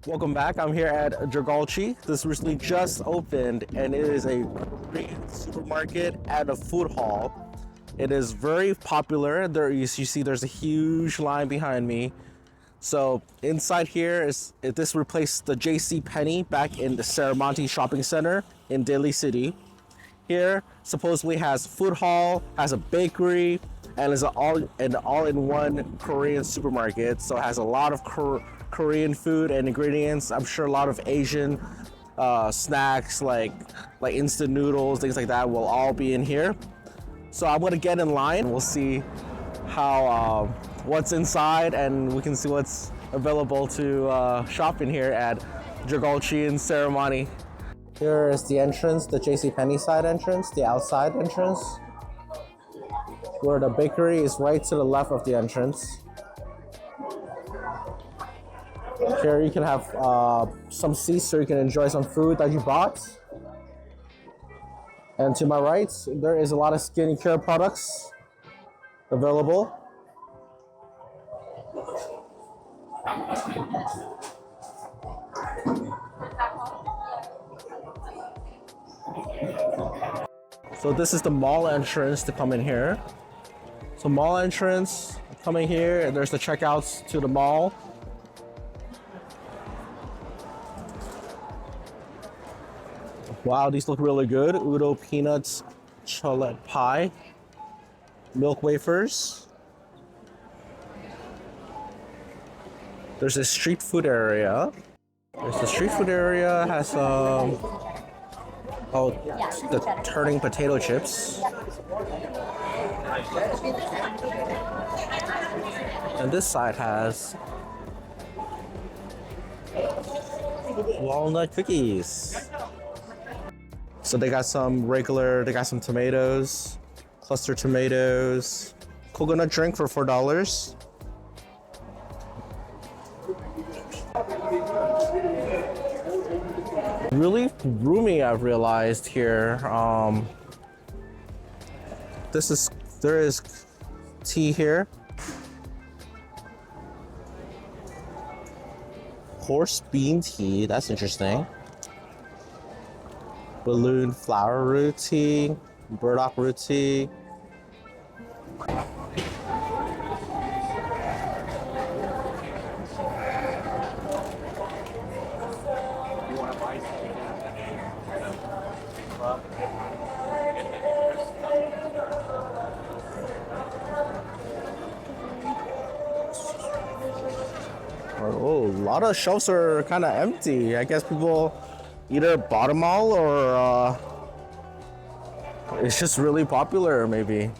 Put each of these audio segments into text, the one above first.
Welcome back. I'm here at Jagalchi. This recently just opened and it is a Korean supermarket and a food hall. It is very popular. There you see there's a huge line behind me. So inside here this replaced the JCPenney back in the Serramonte Shopping Center in Daly City. Here supposedly has food hall, has a bakery, and is an all-in-one Korean supermarket. So it has a lot of Korean food and ingredients. I'm sure a lot of Asian snacks like instant noodles, things like that will all be in here. So I'm gonna get in line. We'll see how what's inside, and we can see what's available to shop in here at Jagalchi in Serramonte. Here is the entrance, the JCPenney side entrance, the outside entrance, where the bakery is right to the left of the entrance. Here you can have some seats so you can enjoy some food that you bought. And to my right, there is a lot of skincare products available. So this is the mall entrance to come in here. So mall entrance, coming here, and there's the checkouts to the mall. Wow, these look really good. Udo peanuts, chocolate pie, milk wafers. There's a street food area. There's the street food area, has the turning potato chips. And this side has walnut cookies. So they got some tomatoes, cluster tomatoes, coconut drink for $4. Really roomy, I've realized here. There is tea here. Horse bean tea, that's interesting. Balloon flower root tea, burdock root tea. Oh, a lot of shelves are kind of empty. I guess people either bought them all or it's just really popular, maybe.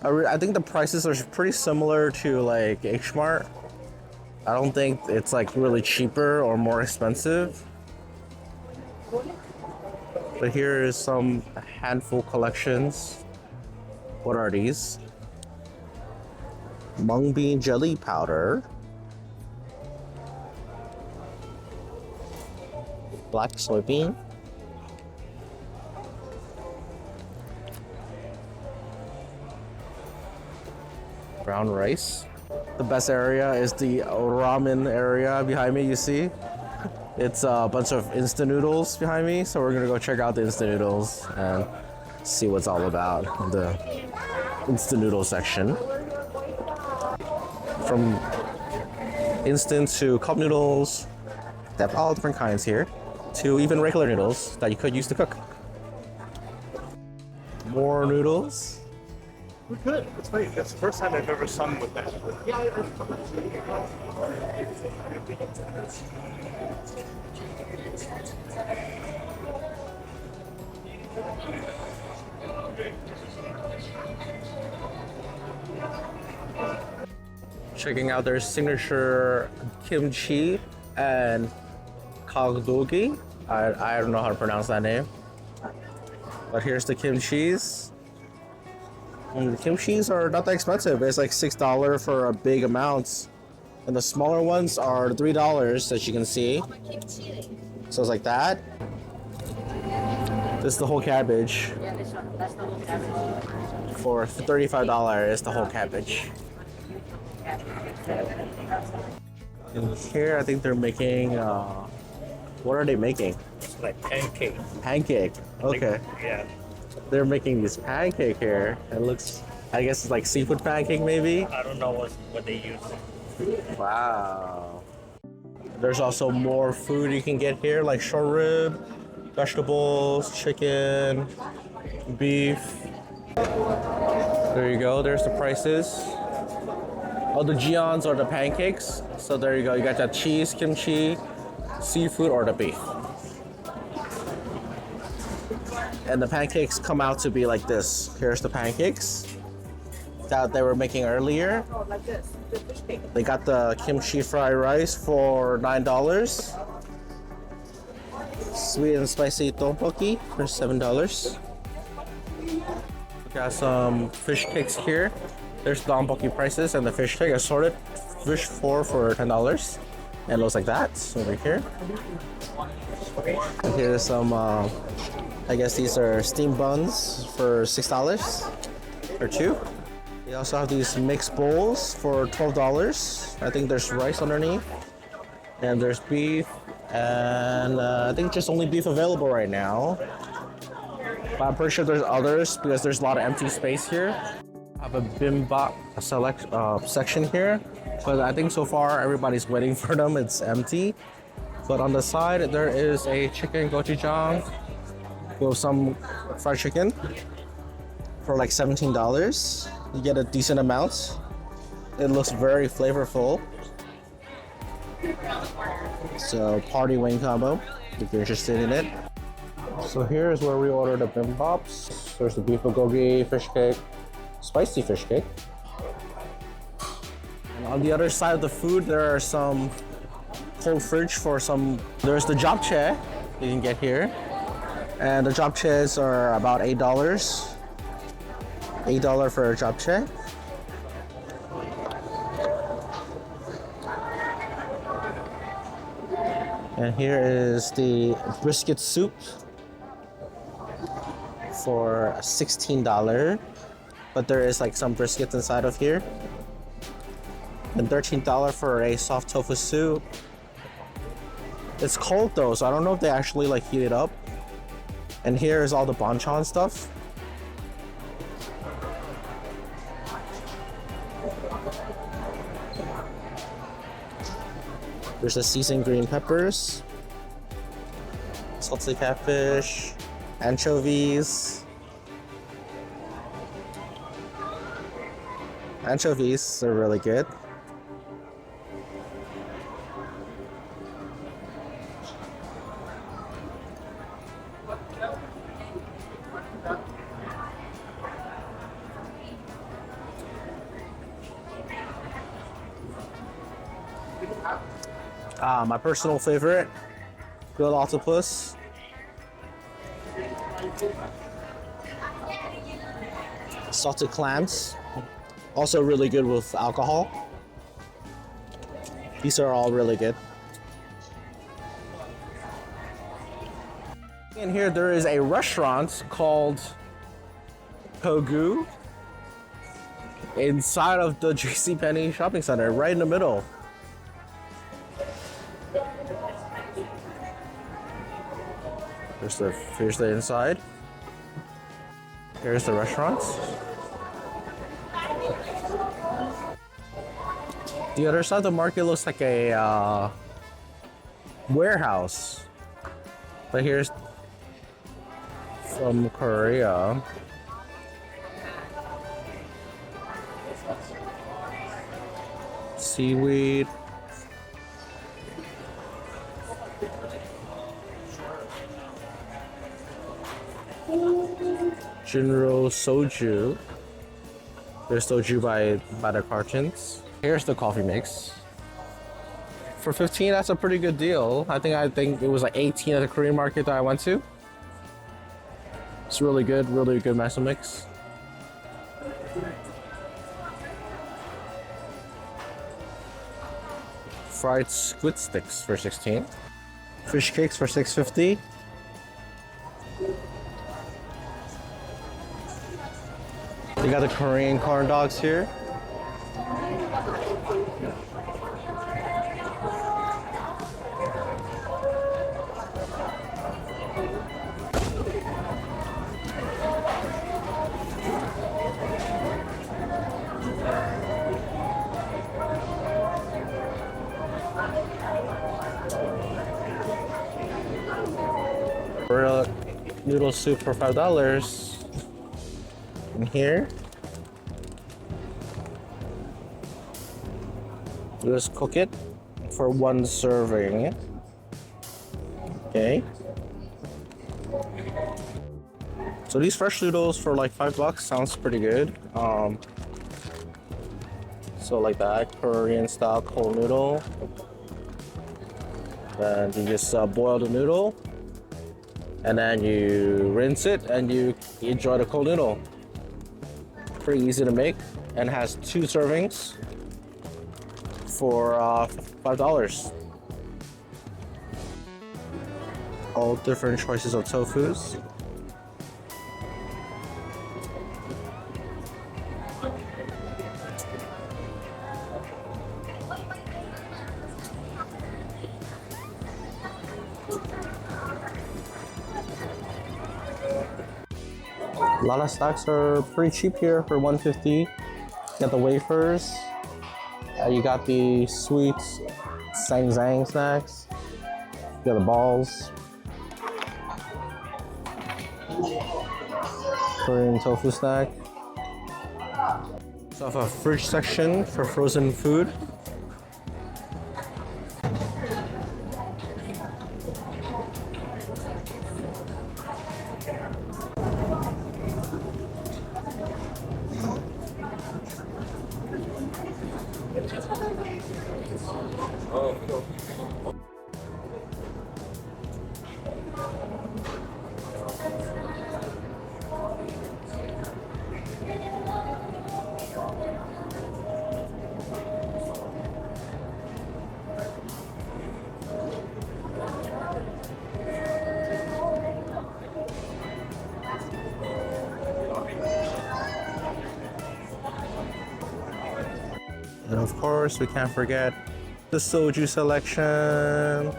I think the prices are pretty similar to like H Mart. I don't think it's like really cheaper or more expensive. But here is some handful collections. What are these? Mung bean jelly powder. Black soybean. Brown rice. The best area is the ramen area behind me, you see? It's a bunch of instant noodles behind me, so we're gonna go check out the instant noodles and see what's all about in the instant noodle section. From instant to cup noodles, they have all different kinds here, to even regular noodles that you could use to cook. More noodles. We could. It's funny. That's the first time I've ever sung with that. Checking out their signature kimchi and Bulgogi. I don't know how to pronounce that name. But here's the kimchis. And the kimchis are not that expensive. It's like $6 for a big amount. And the smaller ones are $3, as you can see. So it's like that. This is the whole cabbage. Yeah, this one. That's the whole cabbage. For $35, the whole cabbage. And here, I think they're making. What are they making? It's like pancake. Pancake. Okay. Yeah. They're making this pancake here. It looks. I guess it's like seafood pancake, maybe. I don't know what they use. Wow. There's also more food you can get here, like short rib, vegetables, chicken, beef. There you go. There's the prices. Oh, the jeons are the pancakes. So there you go. You got that cheese, kimchi, seafood, or the beef. And the pancakes come out to be like this. Here's the pancakes that they were making earlier. They got the kimchi fried rice for $9. Sweet and spicy tteokbokki for $7. We got some fish cakes here. There's the tteokbokki prices and the fish cake, assorted fish for $10. And it looks like that over here. And here's some, I guess these are steamed buns for $6 or two. They also have these mixed bowls for $12. I think there's rice underneath, and there's beef, and I think just only beef available right now. But I'm pretty sure there's others because there's a lot of empty space here. I have a bimbap section here, but I think so far everybody's waiting for them. It's empty. But on the side there is a chicken gochujang with some fried chicken for like $17. You get a decent amount. It looks very flavorful. So party wing combo if you're interested in it. So here's where we ordered the bimbaps. There's the beef bulgogi fish cake, spicy fish cake. And on the other side of the food, there are some cold fridge for some. There's the japchae you can get here, and the japchaes are about $8. $8 for a japchae. And here is the brisket soup for $16. But there is like some briskets inside of here. And $13 for a soft tofu soup. It's cold though, so I don't know if they actually like heat it up. And here is all the banchan stuff. There's the seasoned green peppers, salted catfish, anchovies. Anchovies are really good. My personal favorite, grilled octopus. Salted clams, also really good with alcohol. These are all really good. In here there is a restaurant called Kogu inside of the JCPenney Shopping Center, right in the middle. Here's the inside. Here's the restaurant. The other side of the market looks like a warehouse. But here's from Korea. Seaweed. General soju. There's soju by the cartons. Here's the coffee mix. For 15, that's a pretty good deal. I think it was like 18 at the Korean market that I went to. It's really good meso mix. Fried squid sticks for 16. Fish cakes for $6.50. You got the Korean corn dogs here. For noodle soup for $5. And here, you just cook it for one serving. Okay. So these fresh noodles for like $5 sounds pretty good. So like that Korean style cold noodle. Then you just boil the noodle, and then you rinse it, and you enjoy the cold noodle. Pretty easy to make, and has 2 servings for $5. All different choices of tofus. A lot of snacks are pretty cheap here for $1.50. You got the wafers. You got the sweet sang zang snacks. You got the balls. Korean tofu snack. So I have a fridge section for frozen food. And of course, we can't forget the soju selection.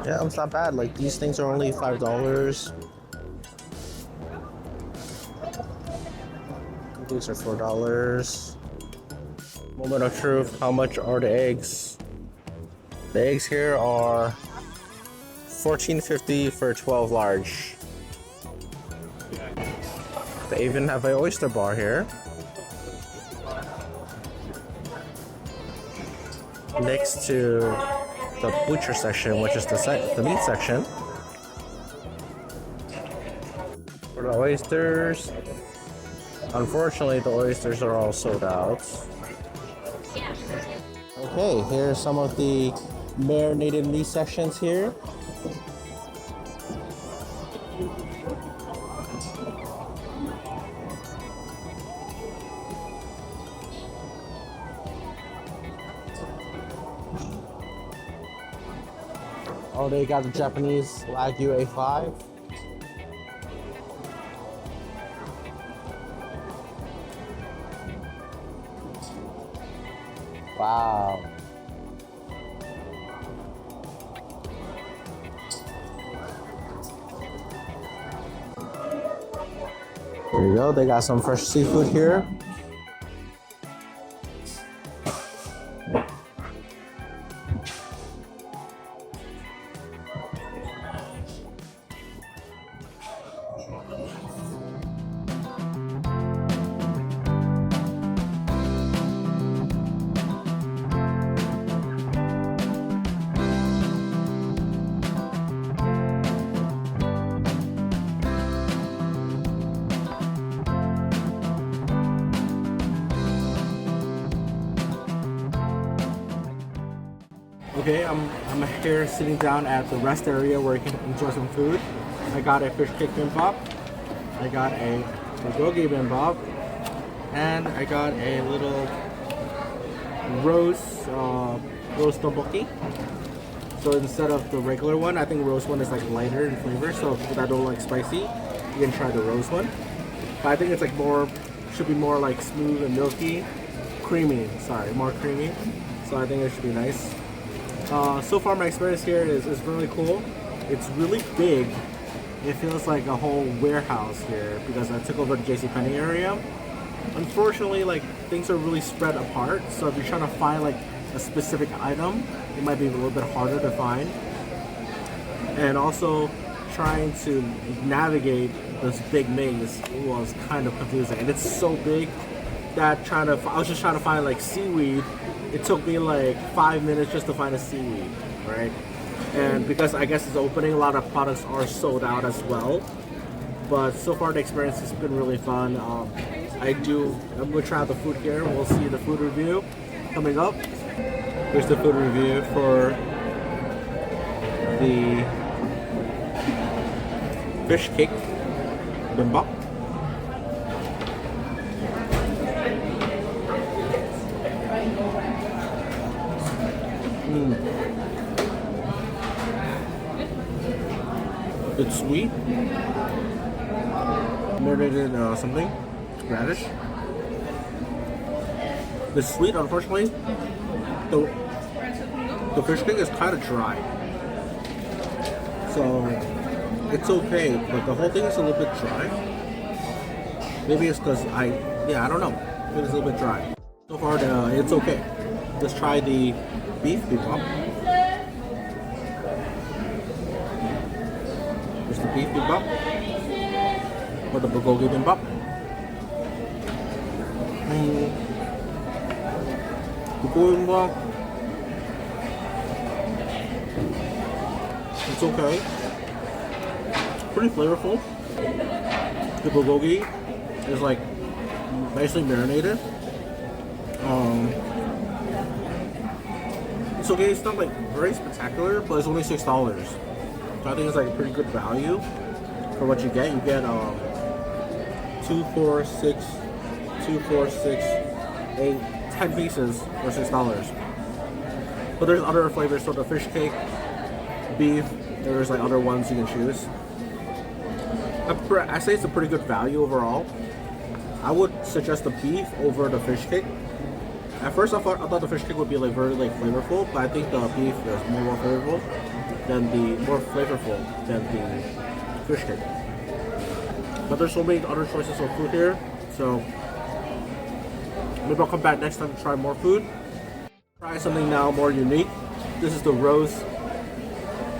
Yeah, it's not bad. Like, these things are only $5. These are $4. Moment of truth, how much are the eggs? The eggs here are $14.50 for 12 large. They even have an oyster bar here. Next to the butcher section, which is the meat section. For the oysters, unfortunately the oysters are all sold out. Okay, here's some of the marinated meat sections here. Oh, they got the Japanese Wagyu A5. Wow. There you go, they got some fresh seafood here. Okay, I'm here sitting down at the rest area where you can enjoy some food. I got a fish cake bimbap, I got a bulgogi kimbap, and I got a little roast tteokbokki. So instead of the regular one, I think roast one is like lighter in flavor. So if people that don't like spicy, you can try the roast one. But I think it's like should be more like smooth and milky, more creamy. So I think it should be nice. So far my experience here is really cool. It's really big. It feels like a whole warehouse here because I took over the JCPenney area. Unfortunately, like things are really spread apart. So if you're trying to find like a specific item, it might be a little bit harder to find. And also trying to navigate this big maze was kind of confusing. And it's so big that I was just trying to find like seaweed. It took me like 5 minutes just to find a seaweed, right? And because I guess it's opening, a lot of products are sold out as well. But so far the experience has been really fun. I'm gonna try out the food here. We'll see the food review coming up. Here's the food review for the fish cake bimbap. It's sweet, marinated something, radish. It's sweet, unfortunately. The fish cake is kind of dry, so it's okay, but the whole thing is a little bit dry. Maybe it's because I don't know. Maybe it's a little bit dry. So far, it's okay. Let's try the beef bimbap. Here's the beef bimbap or the Bulgogi Kimbap. Bulgogi Kimbap. It's okay. Pretty flavorful. The bulgogi is like nicely marinated. It's okay. It's not like very spectacular, but it's only $6. So I think it's like a pretty good value for what you get. You get 2, 4, 6, 8, 10 pieces for $6. But there's other flavors, so the fish cake, beef. There's like other ones you can choose. I say it's a pretty good value overall. I would suggest the beef over the fish cake. At first I thought the fish cake would be like very like flavorful, but I think the beef is more flavorful than the fish cake. But there's so many other choices of food here, so maybe I'll come back next time to try more food. Try something now more unique. This is the rose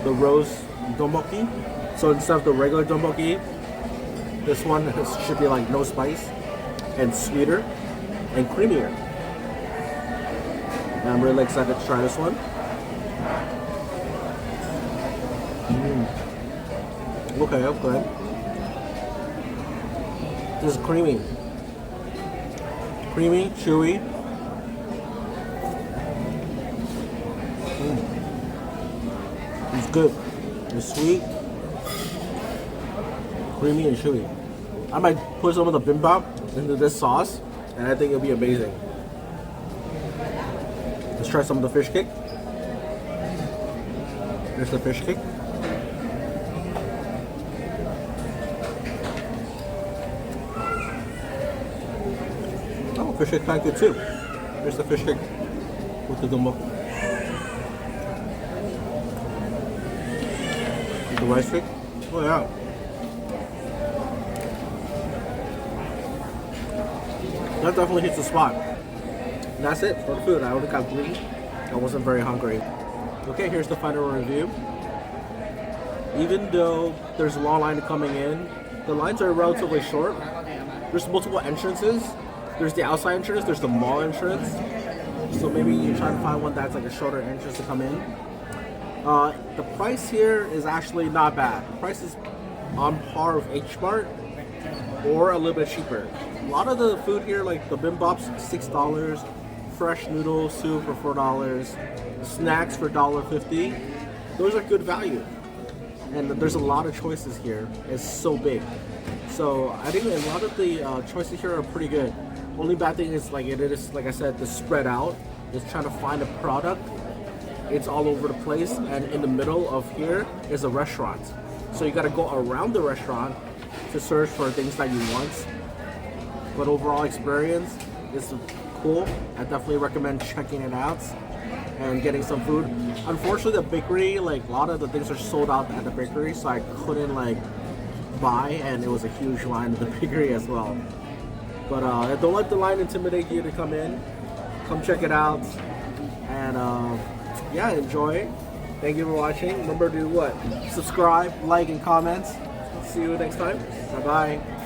tteokbokki. So instead of the regular tteokbokki, this one should be like no spice and sweeter and creamier. And I'm really excited to try this one. Okay. This is creamy, chewy. It's good. It's sweet, creamy, and chewy. I might put some of the bimbap into this sauce, and I think it'll be amazing. Let's try some of the fish cake. Here's the fish cake. Oh, fish cake kind of good too. Here's the fish cake with the tteokbokki. The rice cake? Oh yeah. That definitely hits the spot. And that's it for the food. I only got 3. I wasn't very hungry. Okay, here's the final review. Even though there's a long line coming in, the lines are relatively short. There's multiple entrances. There's the outside entrance, there's the mall entrance. So maybe you try to find one that's like a shorter entrance to come in. The price here is actually not bad. The price is on par with H Mart or a little bit cheaper. A lot of the food here, like the bimbap's $6, fresh noodle soup for $4, snacks for $1.50. Those are good value. And there's a lot of choices here. It's so big. So I think a lot of the choices here are pretty good. Only bad thing is like I said, the spread out. Just trying to find a product It's all over the place, and in the middle of here is a restaurant. So you gotta go around the restaurant to search for things that you want. But overall experience is cool. I definitely recommend checking it out and getting some food. Unfortunately, the bakery, like a lot of the things are sold out at the bakery, so I couldn't like buy, and it was a huge line at the bakery as well. But don't let the line intimidate you to come in. Come check it out, and yeah, enjoy. Thank you for watching. Remember to what? Subscribe, like, and comment. See you next time. Bye bye.